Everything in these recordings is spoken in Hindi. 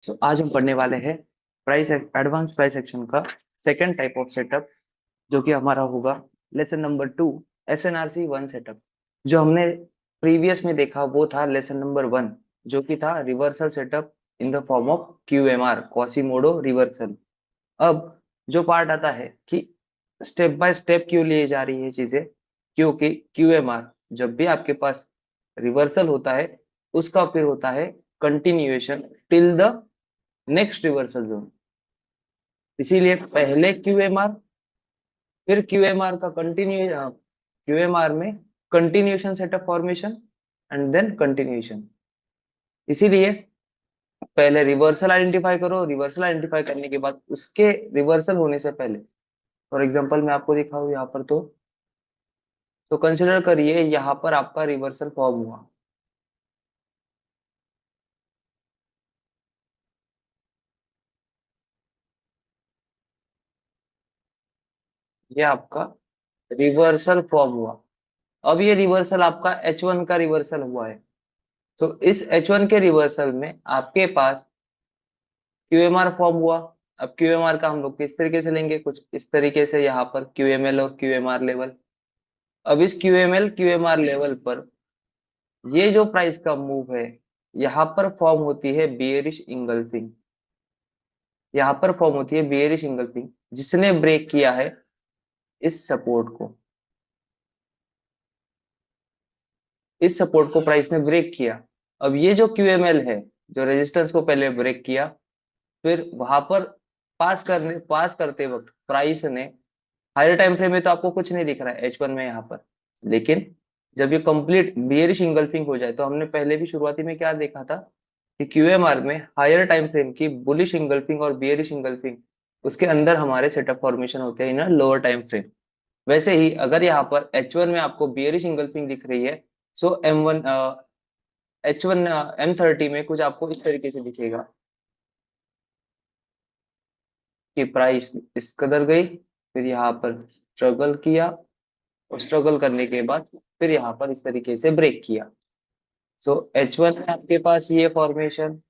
तो आज हम पढ़ने वाले हैं प्राइस एडवांस प्राइस एक्शन का सेकंड टाइप ऑफ सेटअप, जो कि हमारा होगा लेसन नंबर 2, एसएनआरसी वन सेटअप। जो हमने प्रीवियस में देखा वो था लेसन नंबर 1, जो कि था reversal setup in the form of QMR, Quasimodo reversal. अब जो पार्ट आता है कि स्टेप बाय स्टेप क्यों लिए जा रही है चीजें, क्योंकि क्यूएमआर जब भी आपके पास रिवर्सल होता है, उसका फिर होता है continuation till the next reversal zone. इसीलिए पहले क्यूएमआर, फिर क्यूएमआर का क्यूएमआर में continuation setup formation and then continuation. इसीलिए पहले रिवर्सल आइडेंटिफाई करो, रिवर्सल आइडेंटिफाई करने के बाद उसके रिवर्सल होने से पहले, फॉर एग्जांपल मैं आपको दिखाऊं यहाँ पर, तो कंसिडर करिए यहाँ पर आपका रिवर्सल फॉर्म हुआ। ये आपका रिवर्सल फॉर्म हुआ। अब ये रिवर्सल आपका H1 का रिवर्सल हुआ है। तो इस H1 के रिवर्सल में आपके पास क्यूएमआर फॉर्म हुआ। अब क्यूएमआर का हम लोग किस तरीके से लेंगे, कुछ इस तरीके से, यहाँ पर क्यूएमएल और क्यूएमआर लेवल। अब इस क्यूएमएल क्यूएमआर लेवल पर ये जो प्राइस का मूव है, यहाँ पर फॉर्म होती है बियरिश इंगल्फिंग। यहाँ पर फॉर्म होती है बियरिश इंगल्फिंग, जिसने ब्रेक किया है इस सपोर्ट को। इस सपोर्ट को प्राइस ने ब्रेक किया। अब ये जो क्यूएमएल है, जो रेजिस्टेंस को पहले ब्रेक किया, फिर वहां पर पास करते वक्त प्राइस ने, हायर टाइम फ्रेम में तो आपको कुछ नहीं दिख रहा है H1 में यहाँ पर, लेकिन जब ये कंप्लीट बियरिश इंगल्फिंग हो जाए, तो हमने पहले भी शुरुआती में क्या देखा था कि क्यूएमआर में हायर टाइम फ्रेम की बुलिश इंगल्फिंग और बियरिश इंगल्फिंग, उसके अंदर हमारे सेटअप फॉर्मेशन होते हैं इन लोअर टाइम फ्रेम। वैसे ही अगर यहाँ पर H1 में आपको बियरिश इंगल्फिंग दिख रही है, सो H1 M30 में कुछ आपको इस तरीके से दिखेगा कि प्राइस इस कदर गई, फिर यहाँ पर स्ट्रगल किया, और स्ट्रगल करने के बाद फिर यहाँ पर इस तरीके से ब्रेक किया। सो H1 में आपके पास ये फॉर्मेशन,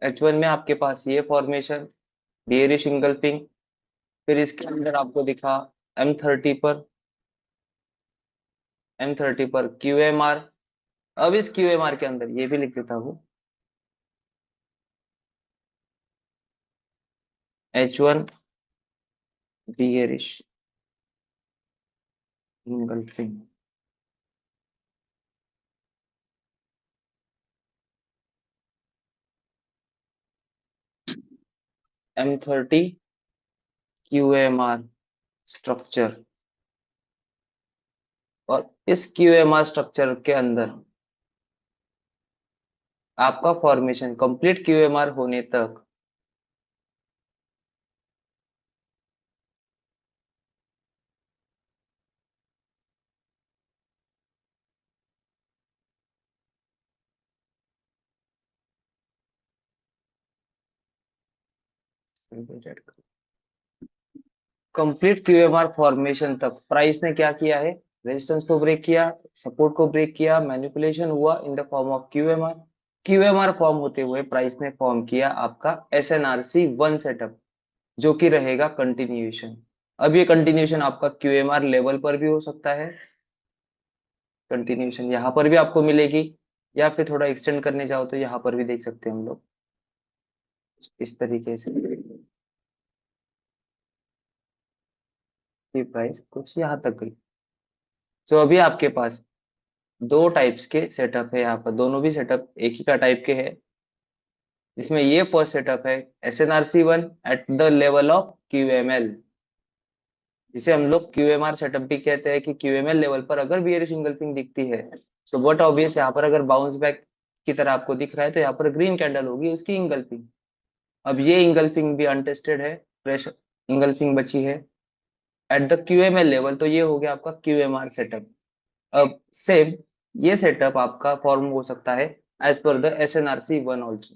H1 में आपके पास ये फॉर्मेशन बियरिश इंगल्फिंग, फिर इसके अंदर आपको दिखा M30 पर, M30 पर QMR। अब इस QMR के अंदर ये भी लिख देता हूँ, H1 bearish engulfing, M30 QMR structure. और इस QMR स्ट्रक्चर के अंदर आपका फॉर्मेशन कंप्लीट QMR होने तक, कंप्लीट क्यूएमआर फॉर्मेशन तक प्राइस ने क्या किया है, रेजिस्टेंस को ब्रेक किया, सपोर्ट को ब्रेक किया, मैनिपुलेशन हुआ in the form of QMR. QMR form होते हुए प्राइस ने फॉर्म किया आपका एसएनआरसी वन सेटअप, जो कि रहेगा कंटिन्यूएशन। अब ये कंटिन्यूएशन आपका क्यूएमआर लेवल पर भी हो सकता है, कंटिन्यूएशन यहाँ पर भी आपको मिलेगी, या फिर थोड़ा एक्सटेंड करने जाओ तो यहाँ पर भी देख सकते हैं हम लोग इस तरीके से कि प्राइस कुछ यहाँ तक गई। तो अभी आपके पास दो टाइप्स के सेटअप है, यहाँ पर दोनों भी सेटअप एक ही का टाइप के है। जिसमें ये फर्स्ट सेटअप है SNRC one at the level of QML, जिसे हम लोग क्यूएमआर सेटअप भी कहते हैं, कि क्यूएमएल लेवल पर अगर बियरिश इंगल्फिंग दिखती है, सो व्हाट ऑब्वियस, यहाँ पर अगर बाउंस बैक की तरह आपको दिख रहा है, तो यहाँ पर ग्रीन कैंडल होगी उसकी इंगल्फिंग। अब ये इंगल्फिंग भी अनटेस्टेड है, फ्रेश इंगल्फिंग बची है एट द क्यूएमएल लेवल, तो ये हो गया आपका क्यूएमआर सेटअप। अब सेम ये सेटअप आपका फॉर्म हो सकता है as per the SNRC one also,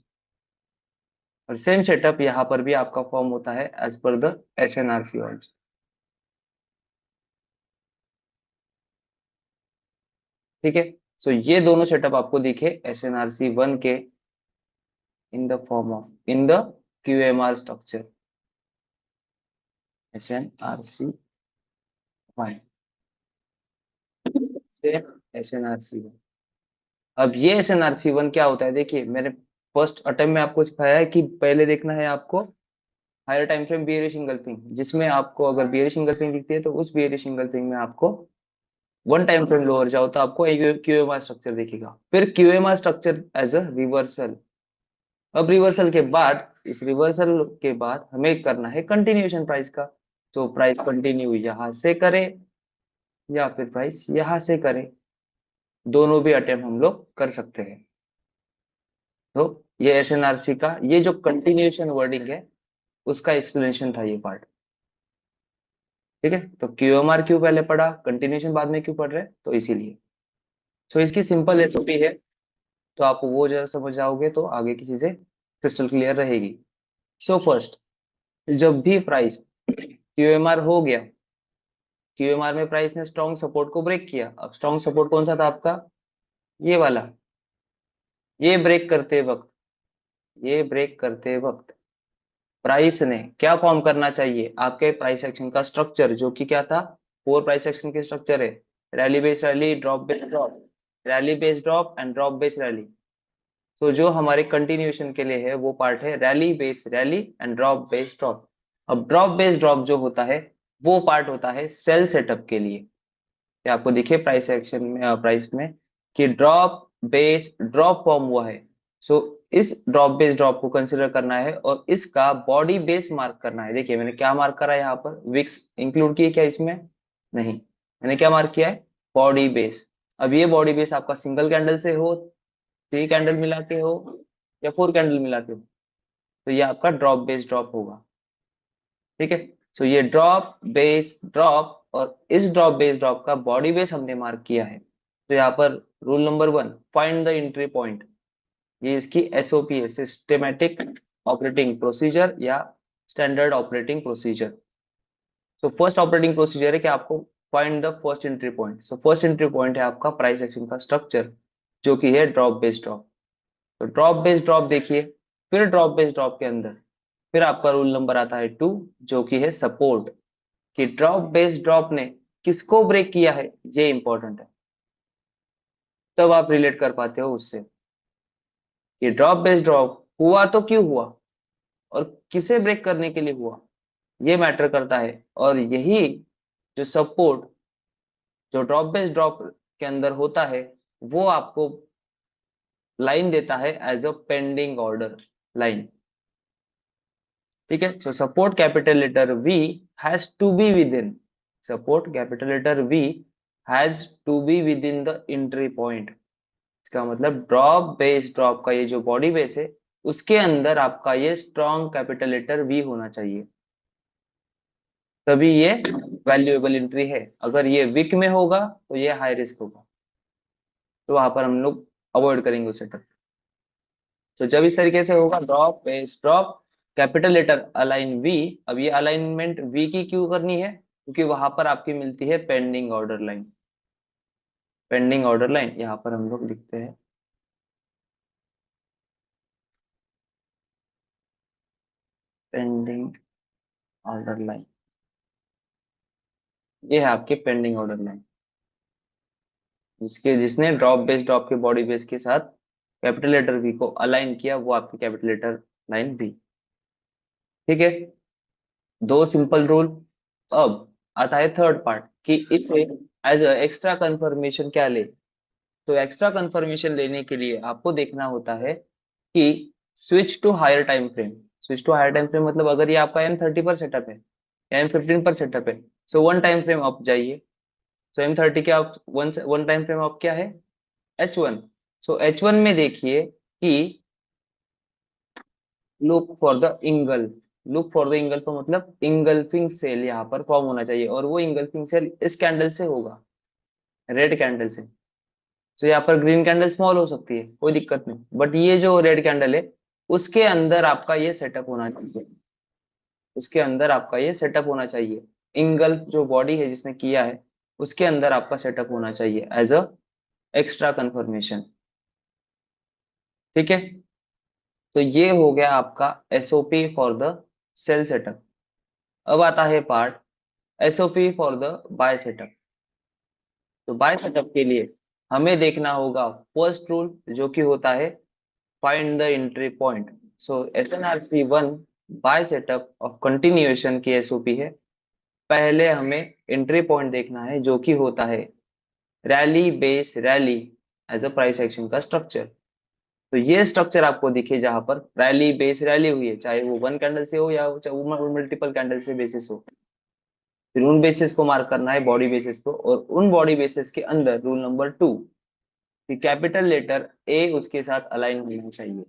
और सेम सेटअप यहाँ पर भी आपका फॉर्म होता है एज पर द एसएनआरसी ऑल्सो। ठीक है। सो ये दोनों सेटअप आपको दिखे SNRC 1 के इन the form of in the QMR structure SNRC 1 से SNRC 1। अब ये SNRC 1 क्या होता है, देखिए मैंने फर्स्ट अटेम्प्ट में आपको सिखाया है कि पहले देखना है आपको higher time frame bearish engulfing, जिसमें आपको अगर बियरिश इंगल्फिंग दिखती है तो उस बियरिश इंगल्फिंग में आपको वन टाइम फ्रेम लोअर जाओ तो आपको QMR स्ट्रक्चर दिखेगा, फिर QMR structure as a reversal. अब रिवर्सल के बाद, इस रिवर्सल के बाद हमें करना है कंटिन्यूएशन प्राइस का। तो प्राइस कंटिन्यू यहां से करे या फिर प्राइस यहां से करे, दोनों भी अटेम्प्ट हम लोग कर सकते हैं। तो ये SNRC का ये जो कंटिन्यूएशन वर्डिंग है उसका एक्सप्लेनेशन था ये पार्ट। ठीक है, तो QMR क्यों पहले पढ़ा, कंटिन्यूएशन बाद में क्यों पढ़ रहे हैं, तो इसीलिए। तो इसकी सिंपल एसओपी है, तो आप वो जरा समझ जाओगे तो आगे की चीजें क्रिस्टल क्लियर रहेगी। सो फर्स्ट, जब भी प्राइस QMR हो गया, QMR में प्राइस ने स्ट्रॉन्ग सपोर्ट को ब्रेक किया। अब स्ट्रॉन्ग सपोर्ट कौन सा था आपका, ये वाला। ये ब्रेक करते वक्त, ये ब्रेक करते वक्त प्राइस ने क्या फॉर्म करना चाहिए, आपके प्राइस एक्शन का स्ट्रक्चर, जो कि क्या था, 4 प्राइस एक्शन के स्ट्रक्चर है। Rally base rally, drop base drop, rally base drop and drop base rally. तो जो हमारे कंटिन्यूएशन के लिए है वो पार्ट है rally base rally and drop base drop. अब ड्रॉप बेस ड्रॉप जो होता है वो पार्ट होता है सेल सेटअप के लिए। ये आपको दिखे प्राइस एक्शन में, प्राइस में कि ड्रॉप बेस ड्रॉप फॉर्म हुआ है। सो इस ड्रॉप बेस ड्रॉप को कंसिडर करना है और इसका बॉडी बेस मार्क करना है। देखिए मैंने क्या मार्क करा है यहाँ पर, विक्स इंक्लूड किए क्या इसमें, नहीं, मैंने क्या मार्क किया है, बॉडी बेस। अब ये बॉडी बेस आपका सिंगल कैंडल से हो, 3 कैंडल मिला के हो, या 4 कैंडल मिला के हो, तो ये आपका ड्रॉप बेस ड्रॉप होगा। ठीक है, सो ये ड्रॉप बेस ड्रॉप और इस ड्रॉप बेस ड्रॉप का बॉडी बेस हमने मार्क किया है। तो यहाँ पर rule number 1, find the entry point. ये इसकी एसओपी है, सिस्टेमेटिक ऑपरेटिंग प्रोसीजर या standard operating procedure. So first operating procedure है कि आपको find the first entry point. So first entry point है आपका प्राइस एक्शन का स्ट्रक्चर, जो कि है ड्रॉप बेस ड्रॉप। तो ड्रॉप बेस ड्रॉप देखिए, फिर ड्रॉप बेस ड्रॉप के अंदर फिर आपका रूल नंबर आता है 2, जो कि है सपोर्ट। कि ड्रॉप बेस ड्रॉप ने किसको ब्रेक किया है, ये इंपॉर्टेंट है, तब आप रिलेट कर पाते हो उससे कि ड्रॉप बेस ड्रॉप हुआ तो क्यों हुआ और किसे ब्रेक करने के लिए हुआ, ये मैटर करता है। और यही जो सपोर्ट जो ड्रॉप बेस ड्रॉप के अंदर होता है वो आपको लाइन देता है as a pending order line. ठीक है, so support capital letter V has to be within, support capital letter V has to be within the entry point. इसका मतलब ड्रॉप बेस ड्रॉप का ये जो बॉडी बेस है उसके अंदर आपका ये स्ट्रॉन्ग कैपिटल लेटर V होना चाहिए, तभी ये वैल्यूएबल एंट्री है। अगर ये वीक में होगा तो ये हाई रिस्क होगा, तो वहां पर हम लोग अवॉइड करेंगे उस सेटअप। तो जब इस तरीके से होगा drop base drop capital letter align V। अब ये अलाइनमेंट V की क्यों करनी है, क्योंकि वहां पर आपकी मिलती है pending order line. Pending order line यहाँ पर हम लोग लिखते हैं पेंडिंग ऑर्डर लाइन। ये है आपकी पेंडिंग ऑर्डर लाइन, जिसने ड्रॉप बेस ड्रॉप के बॉडी बेस के साथ कैपिटल लेटर V को अलाइन किया, वो आपकी कैपिटल लेटर लाइन V। ठीक है, दो सिंपल रूल। अब आता है थर्ड पार्ट कि इसे एज एक्स्ट्रा कंफर्मेशन क्या ले। तो एक्स्ट्रा कंफर्मेशन लेने के लिए आपको देखना होता है कि switch to higher time frame. Switch to higher time frame मतलब अगर ये आपका M30 पर सेटअप है या M15 पर सेटअप है, so one time frame up जाइए। सो M30 के आप one one time frame up क्या है, H1। सो H1 में देखिए कि look for the engulf, look for the engulf का मतलब इंगल्फिंग सेल यहाँ पर फॉर्म होना चाहिए, और वो इंगल्फिंग सेल इस कैंडल से होगा, रेड कैंडल से। तो यहाँ पर ग्रीन कैंडल स्मॉल हो सकती है, कोई दिक्कत नहीं, बट ये जो रेड कैंडल है उसके अंदर आपका ये सेटअप होना चाहिए, उसके अंदर आपका ये सेटअप होना चाहिए। इंगल्फ जो बॉडी है जिसने किया है उसके अंदर आपका सेटअप होना चाहिए एज अ एक्स्ट्रा कंफर्मेशन। ठीक है, तो ये हो गया आपका SOP for the sell setup. अब आता है part SOP for the buy setup. तो बाय सेटअप के लिए हमें देखना होगा फर्स्ट रूल जो कि होता है find the entry point. So SNRC one by setup of continuation की एसओपी है। पहले हमें एंट्री पॉइंट देखना है जो कि होता है rally base rally as a price action का स्ट्रक्चर। तो ये स्ट्रक्चर आपको दिखे जहां पर रैली बेस रैली हुई है, चाहे वो वन कैंडल से हो या चाहे वो मल्टीपल कैंडल से बेसिस हो। फिर उन बेसिस को मार्क करना है, बॉडी बेसिस को, और उन बॉडी बेसिस के अंदर रूल नंबर 2 कि कैपिटल लेटर ए उसके साथ अलाइन होना चाहिए।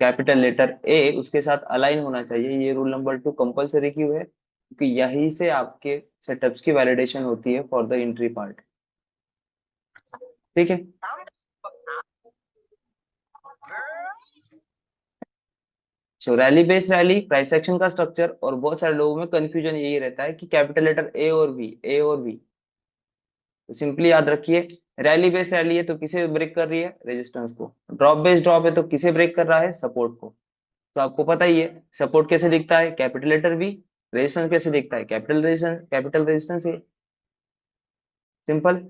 कैपिटल लेटर ए उसके साथ अलाइन होना चाहिए, ये रूल नंबर 2 कंपलसरी क्यों है? क्योंकि यहीं से आपके सेटअप्स की वैलिडेशन होती है फॉर द एंट्री पार्ट। ठीक है, so rally base rally price action का स्ट्रक्चर, और बहुत सारे लोगों में कंफ्यूजन यही रहता है कि कैपिटल लेटर ए और बी, ए और बी। तो सिंपली याद रखिए, रैली बेस रैली है तो किसे ब्रेक कर रही है? रेजिस्टेंस को। ड्रॉप बेस ड्रॉप है तो किसे ब्रेक कर रहा है? सपोर्ट को। तो आपको पता ही है सपोर्ट कैसे दिखता है? Capital letter B. रेजिस्टेंस कैसे दिखता है? Capital resistance A. Simple.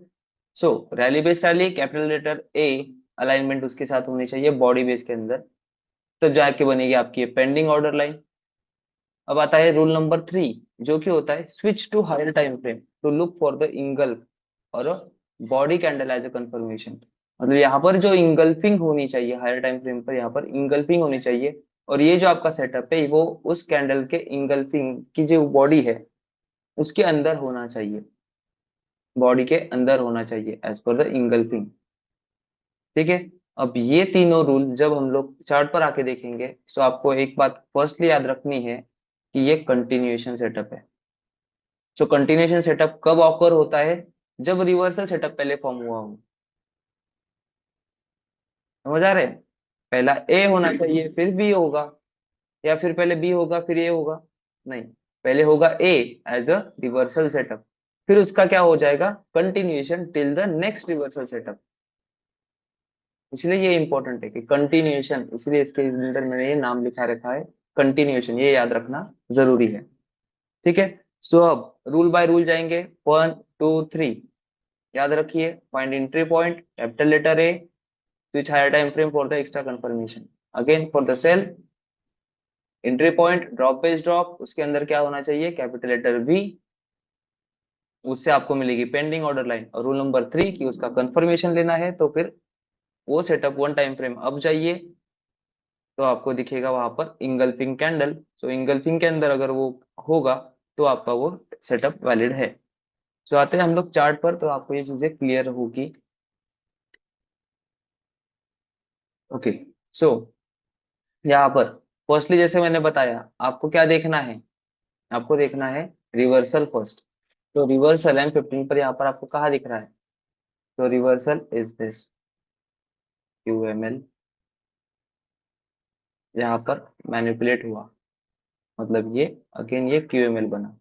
So rally base rally capital letter A alignment उसके साथ होनी चाहिए बॉडी बेस के अंदर, तब जाके बनेगी आपकी पेंडिंग ऑर्डर लाइन। अब आता है रूल नंबर 3 जो कि होता है switch to higher time frame to look for the engulf और body candle as a confirmation. मतलब यहाँ पर जो इंगल्फिंग होनी चाहिए हायर टाइम फ्रेम पर, यहाँ पर इंगल्फिंग होनी चाहिए, और ये जो आपका सेटअप है वो उस कैंडल के इंगल्फिंग की जो बॉडी है उसके अंदर होना चाहिए, बॉडी के अंदर होना चाहिए एज पर द इंगल्फिंग। ठीक है, अब ये तीनों रूल जब हम लोग चार्ट पर आके देखेंगे तो आपको एक बात फर्स्टली याद रखनी है कि ये कंटिन्यूएशन सेटअप है। सो कंटिन्यूएशन सेटअप कब ऑकर होता है? जब रिवर्सल सेटअप पहले फॉर्म हुआ हो। समझ आ रहे हैं? पहला ए होना चाहिए फिर बी होगा, या फिर पहले बी होगा फिर ए होगा? नहीं, पहले होगा ए एज अ रिवर्सल सेटअप, फिर उसका क्या हो जाएगा? Continuation till the next reversal setup. इसलिए ये इंपॉर्टेंट है कि कंटिन्यूएशन, इसलिए इसके अंदर मैंने ये नाम लिखा रखा है कंटिन्यूएशन, ये याद रखना जरूरी है। ठीक है, सो अब रूल बाय रूल जाएंगे, 1 2 3। याद रखिए, find entry point capital letter A, switch higher time frame for the extra confirmation. Again for the sell entry point drop base drop, उसके अंदर क्या होना चाहिए? कैपिटल लेटर बी, उससे आपको मिलेगी पेंडिंग ऑर्डर लाइन। और रूल नंबर 3 की उसका कंफर्मेशन लेना है तो फिर वो सेटअप वन टाइम फ्रेम अब जाइए तो आपको दिखेगा वहां पर इंगल्फिंग कैंडल। सो इंगल्फिंग के अंदर अगर वो होगा तो आपका वो सेटअप वैलिड है। सो आते हैं हम लोग चार्ट पर तो आपको ये चीजें क्लियर होगी। ओके, सो यहाँ पर फर्स्टली जैसे मैंने बताया आपको क्या देखना है? आपको देखना है रिवर्सल फर्स्ट। तो रिवर्सल M15 पर यहाँ पर आपको कहाँ दिख रहा है? तो रिवर्सल इज दिस QML, यहाँ पर मैनिपुलेट हुआ, मतलब ये अगेन ये QML बना।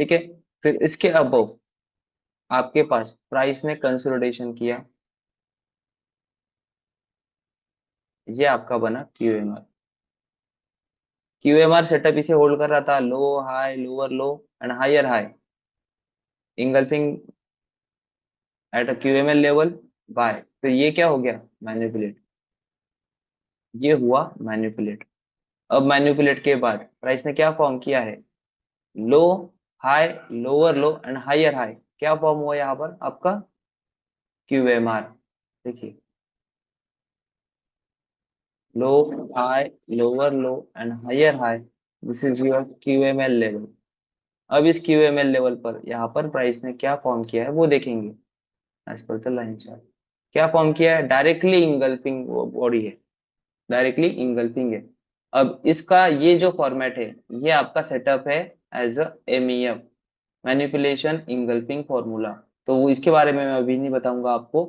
ठीक है, फिर इसके अबव आपके पास प्राइस ने कंसोलिडेशन किया, ये आपका बना QMR। QMR सेटअप इसे होल्ड कर रहा था low high lower low and higher high, engulfing at a QML level buy. तो ये क्या हो गया? मैनिपुलेट, ये हुआ मैनिपुलेट। अब मैनिपुलेट के बाद प्राइस ने क्या फॉर्म किया है? Low high lower low and higher high, क्या फॉर्म हुआ यहाँ पर आपका? QMR। देखिए, low high lower low and higher high, this is your QML level. अब इस QML लेवल पर यहाँ पर प्राइस ने क्या फॉर्म किया है वो देखेंगे as per the line chart. क्या फॉर्म किया है? डायरेक्टली इंगल्फिंग बॉडी है, डायरेक्टली इंगल्फिंग है। अब इसका ये जो फॉर्मेट है ये आपका सेटअप है as a MEF, manipulation engulfing formula. तो वो इसके बारे में मैं अभी नहीं बताऊंगा आपको,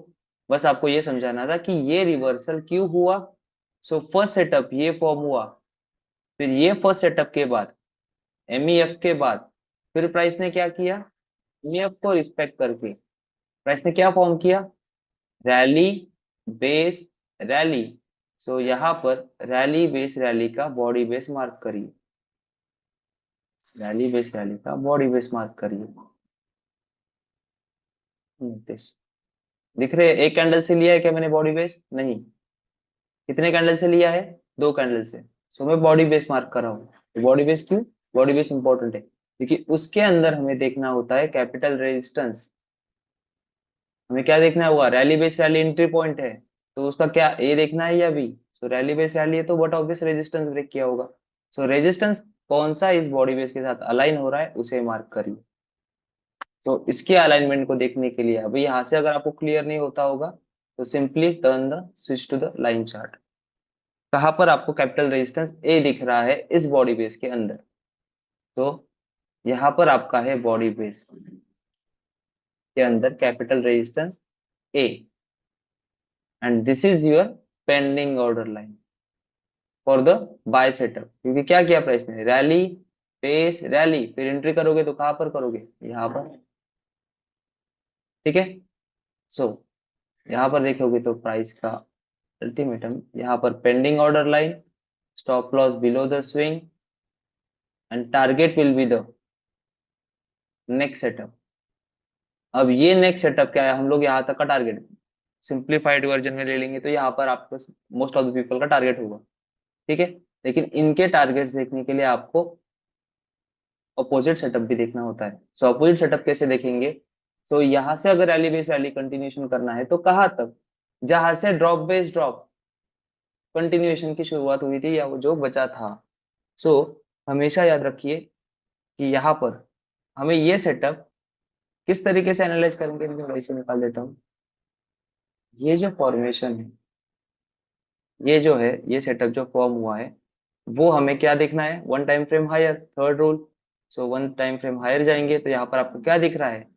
बस आपको ये समझाना था कि ये रिवर्सल क्यों हुआ। सो फर्स्ट सेटअप ये फॉर्म हुआ, फिर ये फर्स्ट सेटअप के बाद MEF के बाद फिर प्राइस ने क्या किया? MEF को रिस्पेक्ट करके प्राइस ने क्या फॉर्म किया, रैली बेस रैली। सो यहाँ पर रैली बेस रैली का बॉडी बेस मार्क करिए, रैली बेस रैली का बॉडी बेस मार्क करिए। this दिख रहे हैं? एक कैंडल से लिया है क्या मैंने बॉडी बेस? नहीं। कितने कैंडल से लिया है? दो कैंडल से। सो मैं बॉडी बेस मार्क कर रहा हूँ। बॉडी बेस क्यों? बॉडी बेस इंपॉर्टेंट है क्योंकि उसके अंदर हमें देखना होता है कैपिटल रेजिस्टेंस। हमें क्या देखना होगा? Rally base rally entry point है, तो उसका क्या ए देखना है या बी? सो रैली बेस रैली है तो व्हाट ऑब्वियस रेजिस्टेंस ब्रेक किया होगा। सो रेजिस्टेंस कौन सा इस बॉडी बेस के साथ अलाइन हो रहा है उसे मार्क करिए। तो इसके अलाइनमेंट को देखने के लिए अभी यहाँ से अगर आपको क्लियर नहीं होता होगा तो simply turn the switch to the line chart. कहाँ पर आपको कैपिटल रेजिस्टेंस ए दिख रहा है इस बॉडी बेस के अंदर? तो यहाँ पर आपका है बॉडी बेस के अंदर capital resistance A, and this is your pending order line for the buy setup. क्योंकि क्या किया प्राइस ने? रैली बेस रैली, फिर एंट्री करोगे तो कहां पर करोगे? यहाँ पर। ठीक है। सो यहाँ पर देखोगे तो प्राइस का अल्टीमेटम यहाँ पर pending order line, stop loss below the swing, and target will be the next setup. अब ये नेक्स्ट सेटअप क्या है? हम लोग यहाँ तक का टारगेट सिंप्लीफाइड वर्जन में ले लेंगे तो यहाँ पर आपको मोस्ट ऑफ द पीपल का टारगेट होगा। ठीक है। लेकिन इनके टारगेट्स देखने के लिए आपको अपोजिट सेटअप भी देखना होता है। सो अपोजिट सेटअप कैसे देखेंगे? तो यहाँ से अगर रैली बेस रैली कंटिन्यूएशन करना है तो कहाँ तक? जहां से ड्रॉप बेस ड्रॉप कंटिन्यूएशन की शुरुआत हुई थी या वो जो बचा था। सो हमेशा याद रखिए कि यहाँ पर हमें ये सेटअप किस तरीके से एनालाइज करेंगे, मैं वैसे निकाल देता हूँ। ये जो फॉर्मेशन है, ये जो है, ये सेटअप जो फॉर्म हुआ है वो हमें क्या देखना है? One time frame higher, third rule. So one time frame higher जाएंगे तो यहाँ पर आपको क्या दिख रहा है?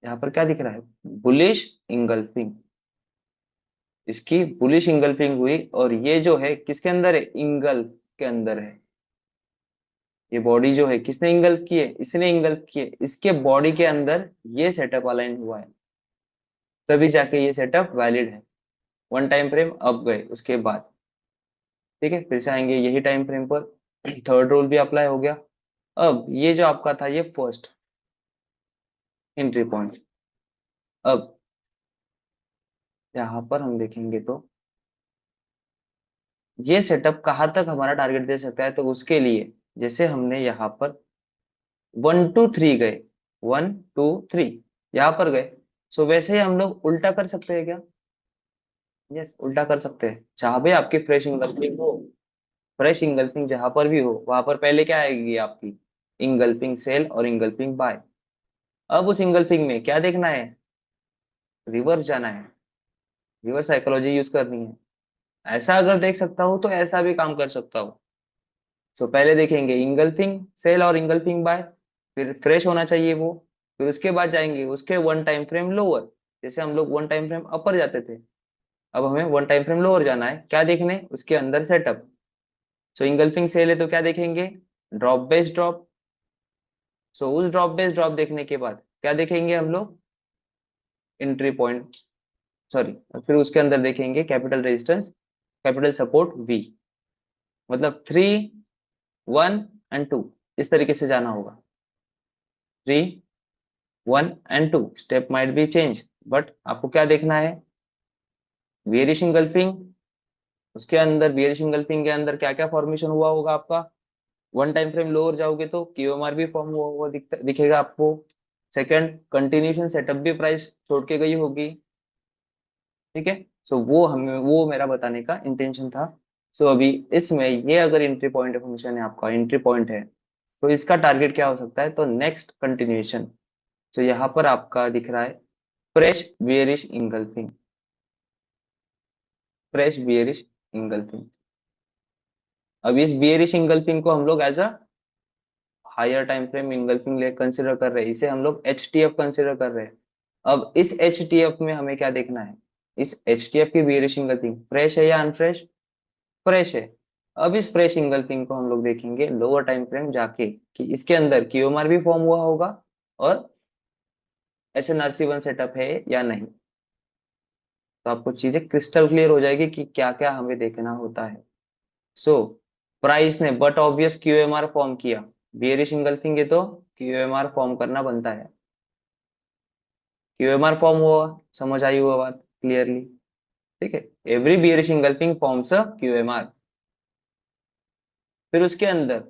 यहाँ पर क्या दिख रहा है? Bullish engulfing. इसकी बुलिश इंगल्फिंग हुई और ये जो है किसके अंदर है? इंगल्फ के अंदर है। ये बॉडी जो है किसने इंगल्फ की है? इसने इंगल्फ की है। इसके बॉडी के अंदर ये सेटअप अलाइन हुआ है, तभी जाके ये सेटअप वैलिड है। वन टाइम फ्रेम अब गए उसके बाद। ठीक है, फिर से आएंगे यही टाइम फ्रेम पर। थर्ड रूल भी अप्लाई हो गया। अब ये जो आपका था ये फर्स्ट एंट्री पॉइंट। अब यहाँ पर हम देखेंगे तो ये सेटअप कहाँ तक हमारा टारगेट दे सकता है? तो उसके लिए जैसे हमने यहाँ पर 1 2 3 गए, 1 2 3 यहाँ पर गए। सो वैसे ही हम लोग उल्टा कर सकते हैं क्या? यस, उल्टा कर सकते हैं। जहां भी आपकी फ्रेश इंगल्फिंग हो, फ्रेश इंगल्फिंग जहां पर भी हो वहां पर पहले क्या आएगी आपकी? इंगल्फिंग सेल और इंगल्फिंग बाय। अब उस इंगल्फिंग में क्या देखना है? रिवर्स जाना है, रिवर्स साइकोलॉजी यूज करनी है। ऐसा अगर देख सकता हूँ तो ऐसा भी काम कर सकता हूँ। सो पहले देखेंगे इंगल्फिंग सेल और इंगल्फिंग बाय, फिर फ्रेश होना चाहिए वो। फिर उसके बाद जाएंगे उसके वन टाइम फ्रेम लोअर। जैसे हम लोग वन टाइम फ्रेम अपर जाते थे, अब हमें वन टाइम फ्रेम लोअर जाना है। क्या देखने? उसके अंदर सेटअप। सो इंगल्फिंग सेल है तो क्या देखेंगे? Drop base drop. सो उस ड्रॉप बेस ड्रॉप देखने के बाद क्या देखेंगे हम लोग? एंट्री पॉइंट, सॉरी, फिर उसके अंदर देखेंगे capital resistance, capital support V. मतलब 3 1 एंड 2 इस तरीके से जाना होगा। 3 1 and 2 step might be change, but आपको क्या देखना है? बियरिश इंगल्फिंग, उसके अंदर बियरिश इंगल्फिंग के अंदर क्या क्या फॉर्मेशन हुआ होगा आपका? वन टाइम फ्रेम लोअर जाओगे तो क्यूएमआर भी फॉर्म हुआ हुआ दिखेगा आपको। सेकंड, कंटिन्यूशन सेटअप भी प्राइस छोड़ के गई होगी। ठीक है। सो वो हमें, वो मेरा बताने का इंटेंशन था। सो अभी इसमें ये अगर एंट्री पॉइंट फंक्शन है आपका, एंट्री पॉइंट है, तो इसका टारगेट क्या हो सकता है? तो नेक्स्ट कंटिन्यूएशन। तो यहाँ पर आपका दिख रहा है fresh bearish engulfing, fresh bearish engulfing. अब इस बियरिश इंगल्फिंग को हम लोग as a higher time frame engulfing ले कंसिडर कर रहे हैं, इसे हम लोग एच टी एफ कंसिडर कर रहे हैं। अब इस एच टी एफ में हमें क्या देखना है? इस एच टी एफ की बियरिश इंगल्फिंग फ्रेश है या अनफ्रेश? फ्रेश है। अब इस फ्रेश इंगल्फिंग को हम लोग देखेंगे लोअर टाइम फ्रेम जाके कि इसके अंदर क्यूएमआर भी फॉर्म हुआ होगा और एसएनआरसी वन सेटअप है या नहीं। तो आपको चीजें क्रिस्टल क्लियर हो जाएगी कि क्या क्या हमें देखना होता है। सो प्राइस ने बट ऑब्वियस क्यूएमआर फॉर्म किया, बियरिश इंगल्फिंग है तो क्यूएमआर फॉर्म करना बनता है। क्यूएमआर फॉर्म हुआ, समझ आई हुआ बात क्लियरली। ठीक है, every bearish engulfing forms a QMR. फिर उसके अंदर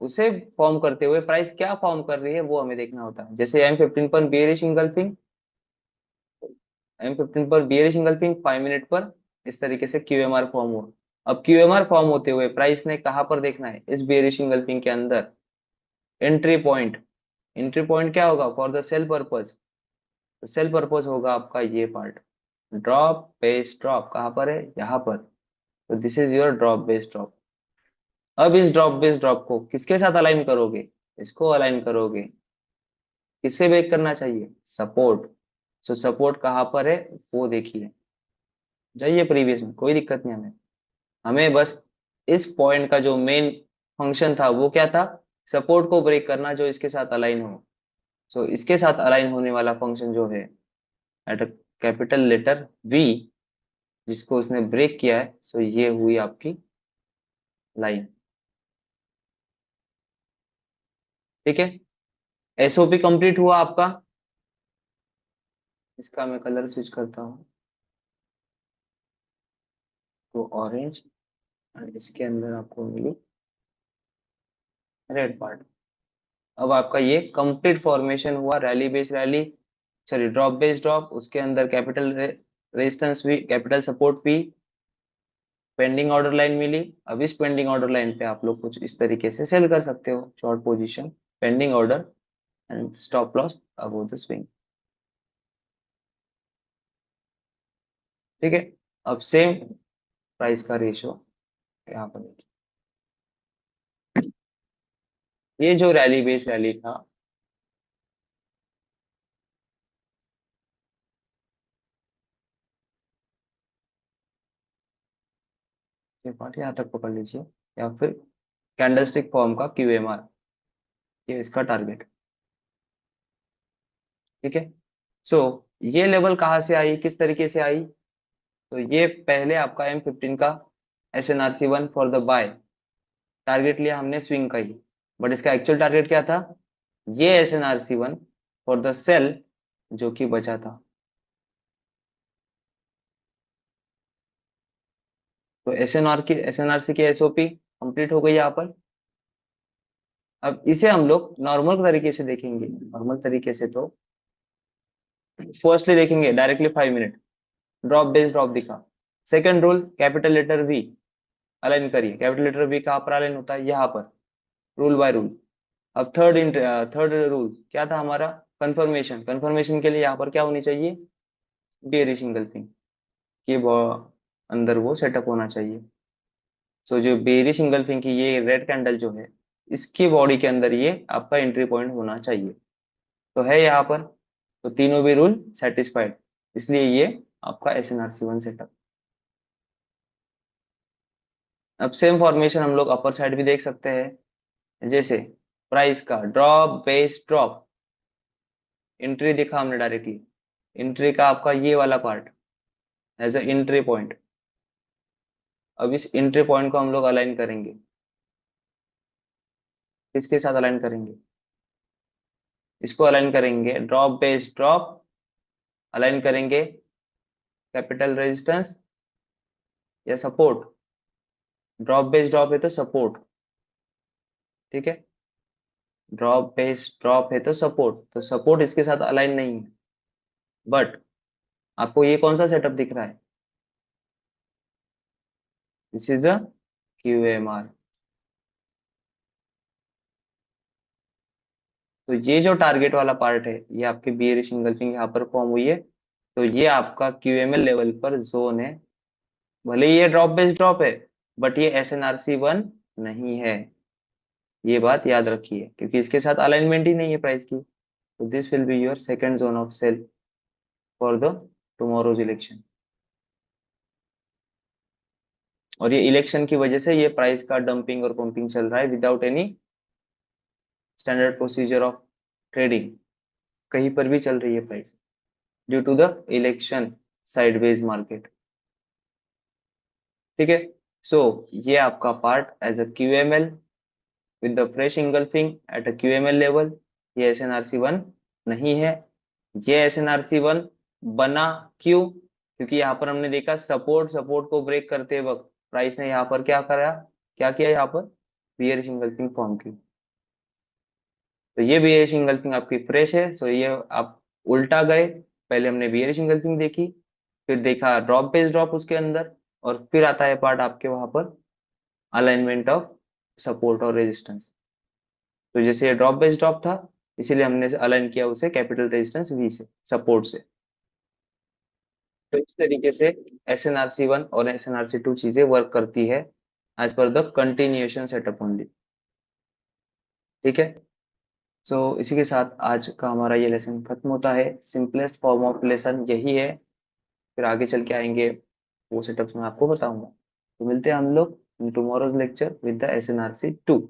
उसे फॉर्म करते हुए प्राइस क्या फॉर्म कर रही है वो हमें देखना होता है। जैसे M15 पर बियरिश इंगल्फिंग, M15 पर बियरिश इंगल्फिंग 5 मिनट पर इस तरीके से क्यूएमआर फॉर्म हुआ। अब क्यूएमआर फॉर्म होते हुए प्राइस ने कहां पर देखना है, इस बियरिश इंगल्फिंग के अंदर एंट्री पॉइंट। एंट्री पॉइंट क्या होगा फॉर द सेल पर्पज, तो सेल पर्पज होगा आपका ये पार्ट, ड्रॉप बेस ड्रॉप कहां पर है, यहाँ पर। तो this is your drop base drop. अब इस ड्रॉप बेस ड्रॉप को किसके साथ अलाइन करोगे, इसको अलाइन करोगे, किसे ब्रेक करना चाहिए, सपोर्ट। सो सपोर्ट कहाँ पर है वो देखिए, जाइए प्रीवियस में, कोई दिक्कत नहीं हमें। हमें बस इस पॉइंट का जो मेन फंक्शन था वो क्या था, सपोर्ट को ब्रेक करना जो इसके साथ अलाइन हो। सो इसके साथ अलाइन होने वाला फंक्शन जो है at a capital letter V, जिसको उसने ब्रेक किया है, सो ये हुई आपकी लाइन। ठीक है, एसओपी कंप्लीट हुआ आपका। इसका मैं कलर स्विच करता हूँ तो ऑरेंज, और इसके अंदर आपको मिली रेड पार्ट। अब आपका ये कंप्लीट फॉर्मेशन हुआ rally base rally, sorry drop base drop, उसके अंदर कैपिटल रेजिस्टेंस भी, कैपिटल सपोर्ट भी, पेंडिंग ऑर्डर लाइन मिली। अब इस पेंडिंग ऑर्डर लाइन पे आप लोग कुछ इस तरीके से सेल कर सकते हो, short position, pending order and stop loss above the swing. ठीक है, अब सेम प्राइस का रेशियो यहाँ पर देखिए, ये जो रैली बेस रैली था, ये पार्ट यहाँ तक पकड़ लीजिए, या फिर कैंडलस्टिक फॉर्म का क्यूएमआर, ये इसका टारगेट। ठीक है, सो ये लेवल कहाँ से आई, किस तरीके से आई, तो ये पहले आपका M15 का SNRC1 for the bye target लिया हमने स्विंग का ही, बट इसका एक्चुअल टारगेट क्या था, ये SNRC1 फॉर द सेल जो कि बचा था। तो SNRC की SOP कंप्लीट हो गई यहाँ पर। अब इसे हम लोग नॉर्मल तरीके से देखेंगे, नॉर्मल तरीके से तो फर्स्टली देखेंगे directly 5 minute, drop base drop दिखा। Second rule capital letter V, align करिए, कैपिटल लेटर वी कहाँ पर अलाइन होता है, यहाँ पर, रूल बाय रूल। अब थर्ड रूल क्या था हमारा, कंफर्मेशन। कंफर्मेशन के लिए यहाँ पर क्या होनी चाहिए, बेयरिश इंगल्फिंग के अंदर वो सेटअप होना चाहिए। सो जो बेयरिश इंगल्फिंग की ये रेड कैंडल जो है, इसकी बॉडी के अंदर ये आपका एंट्री पॉइंट होना चाहिए, तो है यहाँ पर। तो तीनों भी रूल सेटिस्फाइड, इसलिए ये आपका SNRC1 सेटअप। अब सेम फॉर्मेशन हम लोग अपर साइड भी देख सकते हैं, जैसे प्राइस का ड्रॉप बेस ड्रॉप, एंट्री दिखा हमने डायरेक्टली, एंट्री का आपका ये वाला part as a entry point. अब इस एंट्री पॉइंट को हम लोग अलाइन करेंगे, किसके साथ अलाइन करेंगे, इसको अलाइन करेंगे ड्रॉप बेस ड्रॉप, अलाइन करेंगे कैपिटल रेजिस्टेंस या सपोर्ट, ड्रॉप बेस ड्रॉप है तो सपोर्ट। ठीक है, ड्रॉप बेस ड्रॉप है तो सपोर्ट, तो सपोर्ट इसके साथ अलाइन नहीं है, बट आपको ये कौन सा सेटअप दिख रहा है, दिस इज अ QMR। तो ये जो टारगेट वाला पार्ट है, ये आपके बियरिश इंगल्फिंग यहाँ पर फॉर्म हुई है, तो ये आपका QML लेवल पर जोन है। भले ही ये ड्रॉप बेस्ड ड्रॉप है, बट ये SNRC1 नहीं है, ये बात याद रखिए, क्योंकि इसके साथ अलाइनमेंट ही नहीं है प्राइस की। तो this will be your second zone of sale for the tomorrow's election. और ये इलेक्शन की वजह से ये प्राइस का डंपिंग और पंपिंग चल रहा है without any standard procedure of trading. कहीं पर भी चल रही है price due to the election sideways market. ठीक है। सो ये आपका part as a QML with the fresh engulfing at a QML level, ये SNRC1 नहीं है। ये SNRC1 बना क्यों? क्योंकि यहाँ पर हमने देखा सपोर्ट सपोर्ट को ब्रेक करते वक्त प्राइस ने यहाँ पर क्या करा, क्या किया, यहाँ पर बियरिश इंगल्फिंग फॉर्म की। तो ये बियरिश इंगल्फिंग आपकी फ्रेश है, सो ये आप उल्टा गए। पहले हमने बियरिश इंगल्फिंग देखी, फिर देखा ड्रॉप बेस्ड ड्रॉप उसके अंदर, और फिर आता है पार्ट आपके वहां पर अलाइनमेंट ऑफ सपोर्ट और रेजिस्टेंस। तो जैसे ये ड्रॉप बेस्ड ड्रॉप था, इसीलिए हमने अलाइन किया उसे कैपिटल रेजिस्टेंस V से, सपोर्ट से। तो इस तरीके से SNRC1 और SNRC2 चीजें वर्क करती है as per the continuation setup only. ठीक है। सो इसी के साथ आज का हमारा ये लेसन खत्म होता है। सिंपलेस्ट फॉर्म ऑफ लेसन यही है, फिर आगे चल के आएंगे वो सेटअप्स मैं आपको बताऊंगा। तो मिलते हैं हम लोग in tomorrow's lecture with the SNRC2।